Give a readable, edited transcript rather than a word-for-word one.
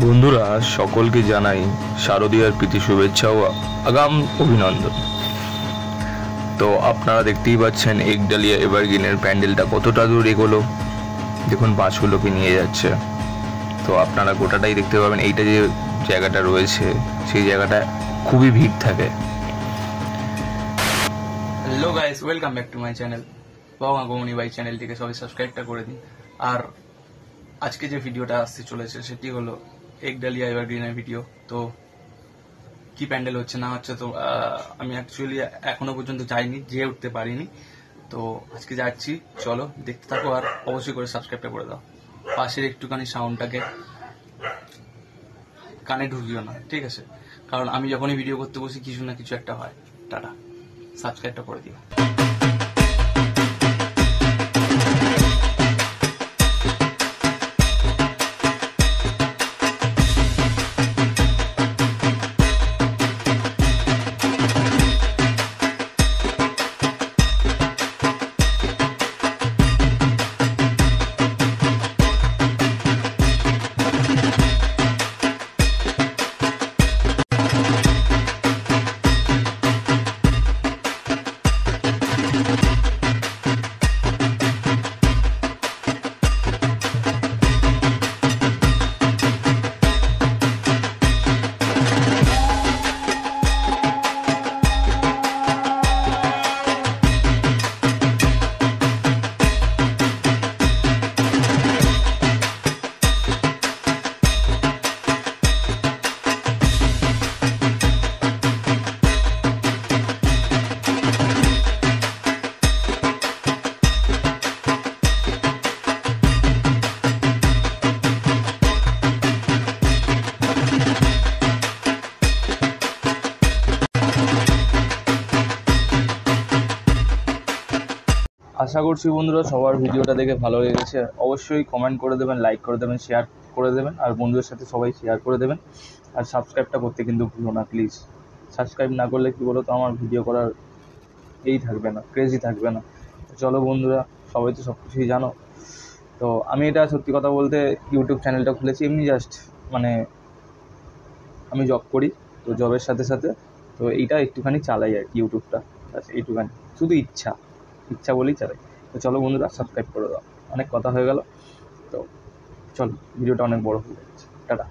বন্ধুরা সকলকে জানাই শারদীয়ার প্রীতি শুভেচ্ছা ও আগাম অভিনন্দন। তো আপনারা দেখতেই পাচ্ছেন একডালিয়া এভারগ্রিনের প্যান্ডেলটা কতটা দূর এগোলো। দেখুন বাসগুলোকে নিয়ে যাচ্ছে। তো আপনারা গোটাটাই দেখতে পাবেন। এইটা যে জায়গাটা রয়েছে সেই জায়গাটা খুবই ভিড় থাকে। Hello guys, welcome back to my channel বাবা গৌনি ভাই। চ্যানেলটিকে সবাই সাবস্ক্রাইবটা করে দিন। আর আজকে যে ভিডিওটা আসতে চলেছে সেটি হলো একডালিয়া এভারগ্রিনের ভিডিও। তো কি প্যান্ডেল হচ্ছে না হচ্ছে, তো আমি অ্যাকচুয়ালি এখনো পর্যন্ত যাইনি, যেয়ে উঠতে পারিনি। তো আজকে যাচ্ছি, চলো দেখতে থাকো আর অবশ্যই করে সাবস্ক্রাইবটা করে দাও। পাশের একটুখানি সাউন্ডটাকে কানে ঢুকিও না, ঠিক আছে? কারণ আমি যখনই ভিডিও করতে বসি কিছু না কিছু একটা হয়। টাটা, সাবস্ক্রাইবটা করে দিও। আশা করছি বন্ধুরা সবার ভিডিওটা দেখে ভালো লেগেছে। অবশ্যই কমেন্ট করে দেবেন, লাইক করে দেবেন, শেয়ার করে দেবেন, আর বন্ধুদের সাথে সবাই শেয়ার করে দেবেন। আর সাবস্ক্রাইবটা করতে কিন্তু ভুলো না প্লিজ। সাবস্ক্রাইব না করলে কী বলো তো, আমার ভিডিও করার থাকবে না, ক্রেজি থাকবে না। চলো বন্ধুরা, সবাই তো সব কিছুই জানো। তো আমি এটা সত্যি কথা বলতে ইউটিউব চ্যানেলটা খুলেছি এমনি জাস্ট, মানে আমি জব করি, তো জবের সাথে সাথে তো এইটা একটুখানি চালাই আর কি, ইউটিউবটা এইটুখানি, শুধু ইচ্ছা বলেই চালাই। তো চলো বন্ধুরা, সাবস্ক্রাইব করে দাও। অনেক কথা হয়ে গেল, তো চলো, ভিডিওটা অনেক বড় হয়ে যাচ্ছে। টাটা।